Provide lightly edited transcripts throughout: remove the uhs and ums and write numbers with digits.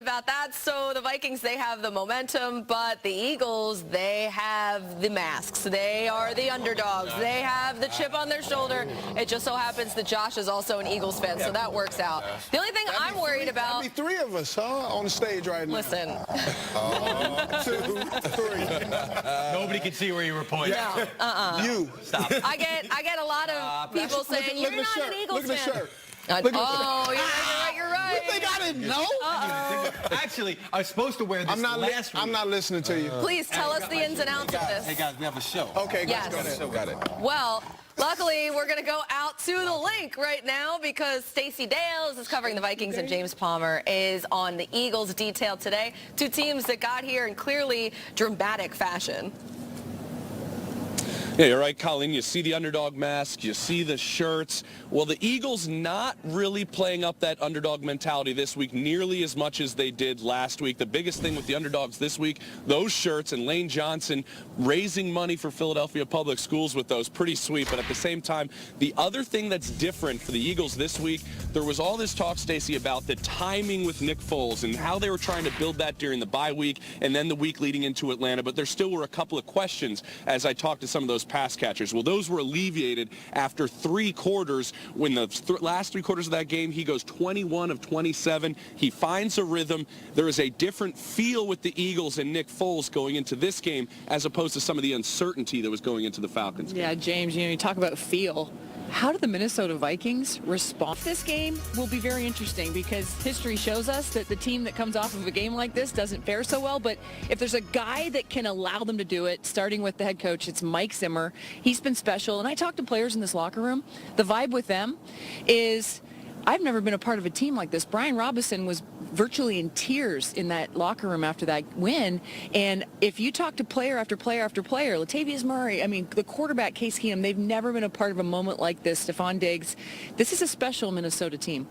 about that. So the Vikings, they have the momentum, but the Eagles, they have the masks. They are the underdogs. They have the chip on their shoulder. It just so happens that Josh is also an Eagles fan, so that works out. The only thing I'm worried about... That'd be three of us, on the stage right now. Listen. 2, 3. Nobody can see where you were pointing. No, You. Stop. I get a lot of people saying, you're not an Eagles fan. Look at the shirt. You're right. You think I didn't know? Actually, I was supposed to wear this last week. I'm not listening to you. Please tell us the ins and outs of this. Hey, guys, we have a show. Okay, Yes. go ahead. Got it. Well, luckily, we're going to go out to the link right now because Stacey Dales is covering the Vikings and James Palmer is on the Eagles detail today. Two teams that got here in clearly dramatic fashion. Yeah, you're right, Colleen. You see the underdog mask. You see the shirts. Well, the Eagles not really playing up that underdog mentality this week nearly as much as they did last week. The biggest thing with the underdogs this week, those shirts, and Lane Johnson raising money for Philadelphia Public Schools with those, pretty sweet. But at the same time, the other thing that's different for the Eagles this week, there was all this talk, Stacey, about the timing with Nick Foles and how they were trying to build that during the bye week and then the week leading into Atlanta. But there still were a couple of questions as I talked to some of those pass catchers. Well, those were alleviated after 3 quarters. When the last 3 quarters of that game, he goes 21 of 27. He finds a rhythm. There is a different feel with the Eagles and Nick Foles going into this game as opposed to some of the uncertainty that was going into the Falcons game. Yeah, James, you talk about feel. How do the Minnesota Vikings respond? This game will be very interesting because history shows us that the team that comes off of a game like this doesn't fare so well. But if there's a guy that can allow them to do it, starting with the head coach, it's Mike Zimmer. He's been special. And I talked to players in this locker room. The vibe with them is, I've never been a part of a team like this. Brian Robinson was virtually in tears in that locker room after that win. And if you talk to player after player after player, Latavius Murray, I mean, the quarterback, Case Keenum, they've never been a part of a moment like this. Stephon Diggs. This is a special Minnesota team.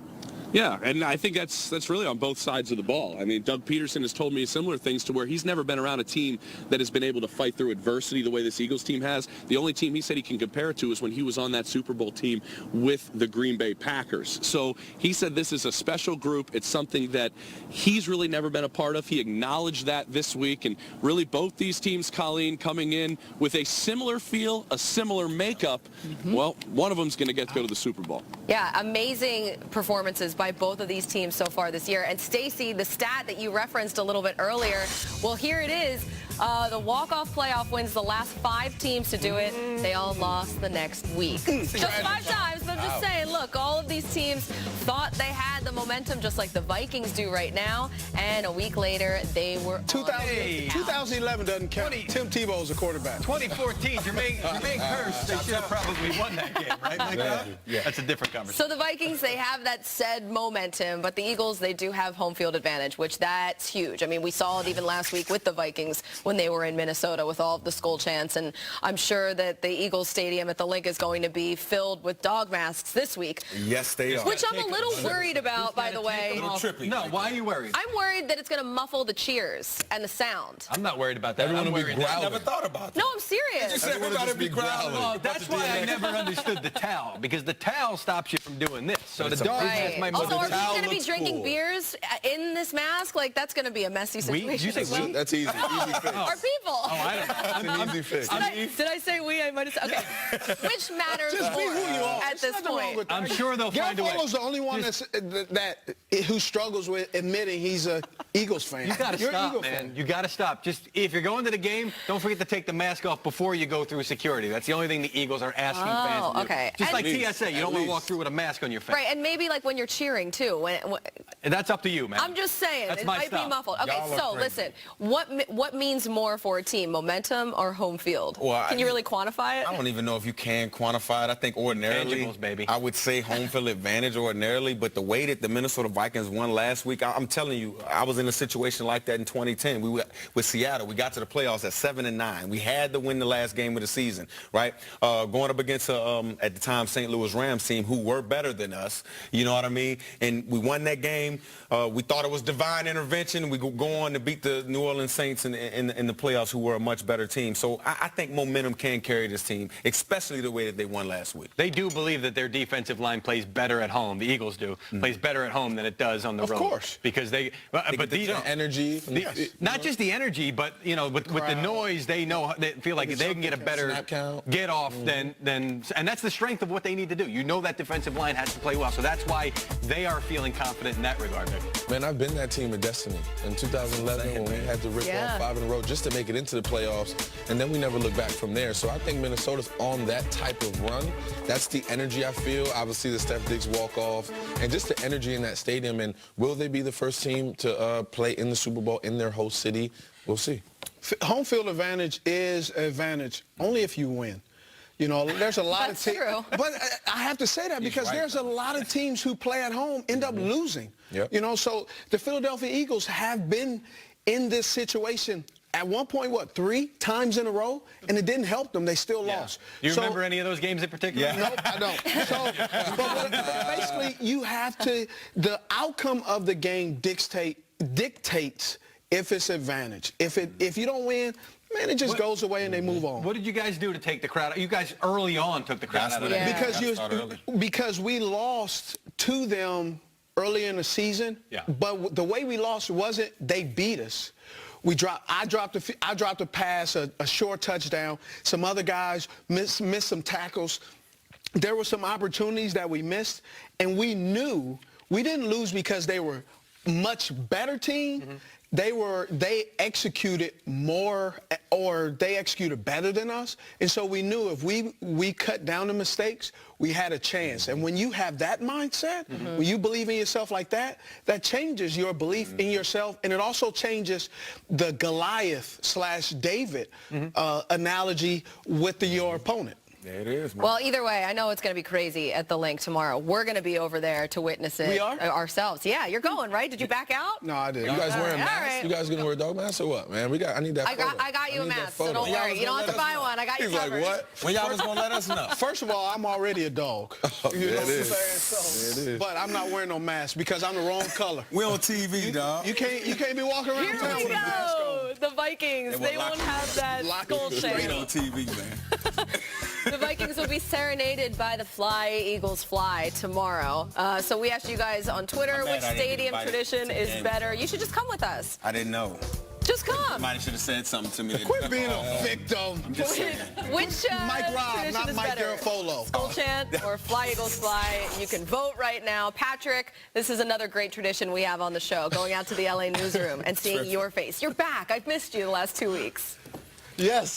Yeah, and I think that's really on both sides of the ball. I mean, Doug Peterson has told me similar things to where he's never been around a team that has been able to fight through adversity the way this Eagles team has. The only team he said he can compare it to is when he was on that Super Bowl team with the Green Bay Packers. So he said this is a special group. It's something that he's really never been a part of. He acknowledged that this week, and really both these teams, Colleen, coming in with a similar feel, a similar makeup. Well, one of them's going to get to go to the Super Bowl. Yeah, amazing performances by both of these teams so far this year. And Stacey, the stat that you referenced a little bit earlier, well, here it is. The walk-off playoff wins, the last 5 teams to do it. They all lost the next week. Just 5 times, but I'm just saying, look, all of these teams thought they had the momentum just like the Vikings do right now, and a week later, they were 2011 doesn't count. Tim Tebow's a quarterback. 2014, Jermaine Kearse, they should have probably won that game, right? Like yeah. That's a different conversation. So the Vikings, they have that said momentum, but the Eagles, they do have home field advantage, which that's huge. I mean, we saw it even last week with the Vikings when they were in Minnesota with all of the skull chants, and I'm sure that the Eagles Stadium at the Link is going to be filled with dog masks this week. Yes, they are. Which I'm a little worried about, by the way. No, why are you worried? I'm worried that it's going to muffle the cheers and the sound. I'm not worried about that. Everyone I'm will be worried that. growling. I never thought about that. No, I'm serious. Everybody be growling. Well, that's why I never understood the towel, because the towel stops you from doing this. So the dog has my Also, mother's are we towel. going to be drinking beers in this mask? Like, that's going to be a messy situation. Did you say as well. we? That's easy. Easy fix. Our people. Oh, I don't know. It's an easy fix. Did I say we? I might have said, okay. Which matters Just be more who you are. at this Nothing wrong point? with that. I'm sure they'll find a way. Garofalo's the only one who struggles with admitting he's a Eagles fan. You got to You're an stop, Eagle man. fan. You got to stop. Just if you're going to the game, don't forget to take the mask off before you go through security. That's the only thing the Eagles are asking fans to do. Okay. Just And- like TSA, you don't want to walk through with a mask on your face. Right, and maybe like when you're cheering too. And that's up to you, man. I'm just saying, That's it my might stuff. be muffled. Okay, Y'all are so crazy. listen, what means more for a team, momentum or home field? Well, Can you really quantify it? I don't even know if you can quantify it. I think ordinarily, Tangibles, baby. I would say home field advantage ordinarily, but the way that the Minnesota Vikings won last week, I'm telling you, I was in a situation like that in 2010. We were with Seattle. We got to the playoffs at 7-9. We had to win the last game of the season, right? Going up against at the time St. Louis Rams team who were better than us. You know what I mean? game, and we won that game. We thought it was divine intervention. We go on to beat the New Orleans Saints in the playoffs, who were a much better team. So I think momentum can carry this team, especially the way that they won last week. They do believe that their defensive line plays better at home. The Eagles do. Plays better at home than it does on the road. Of course. Because but these energy. not just the energy, but with the noise, they feel like they can get a better get off than and that's the strength of what they need to do. You know that defensive line has to play well, so that's why they are feeling confident in that regard. Man, I've been that team of destiny. In 2011, when we had to rip off 5 in a row just to make it into the playoffs, and then we never look back from there. So I think Minnesota's on that type of run. That's the energy I feel. Obviously, the Steph Diggs walk-off, and just the energy in that stadium. And will they be the first team to play in the Super Bowl in their host city? We'll see. Home field advantage is advantage only if you win. You know, there's a lot of teams. But I have to say that because there's a lot of teams who play at home end up losing. Yep. You know, so the Philadelphia Eagles have been in this situation at one point, 3 times in a row, and it didn't help them. They still lost. Do you remember any of those games in particular? Nope, I don't. So, but basically, you have to, the outcome of the game dictates if it's advantage. If you don't win, man, it just goes away and they move on. What did you guys do to take the crowd? You guys early on took the crowd out of it. Because we lost to them early in the season. Yeah. But the way we lost wasn't they beat us. I dropped a pass, a short touchdown. Some other guys missed some tackles. There were some opportunities that we missed, and we knew we didn't lose because they were much better team. They executed more, or they executed better than us, and so we knew if we cut down the mistakes, we had a chance. And when you have that mindset, when you believe in yourself like that, that changes your belief in yourself, and it also changes the Goliath/David analogy with your opponent. There it is, man. Well, either way, I know it's going to be crazy at the Link tomorrow. We're going to be over there to witness it. We are? Ourselves. Yeah, you're going, right? Did you back out? No, I didn't. You guys wearing masks? Right. You guys gonna wear dog masks or what, man? I need that photo. I got you a mask, so don't worry. You don't have to buy one. I got you covered. He's like, what? When y'all was going to let us know? First of all, I'm already a dog. You know what I'm saying? So, but I'm not wearing no mask because I'm the wrong color. We on TV, dog. You can't be walking around Here town we with a mask on. go. The Vikings. They won't have that skull Straight on shame. TV, man. The Vikings will be serenaded by the Fly, Eagles Fly tomorrow. So we asked you guys on Twitter which stadium tradition is better. You should just come with us. I didn't know. Just come. Somebody should have said something to me. Quit being a victim. I'm just saying. Which Mike Robb, tradition not is Mike better? Garofolo. Skull chant or Fly, Eagles Fly? You can vote right now. Patrick, this is another great tradition we have on the show, going out to the LA newsroom and seeing your face. You're back. I've missed you the last 2 weeks. Yes.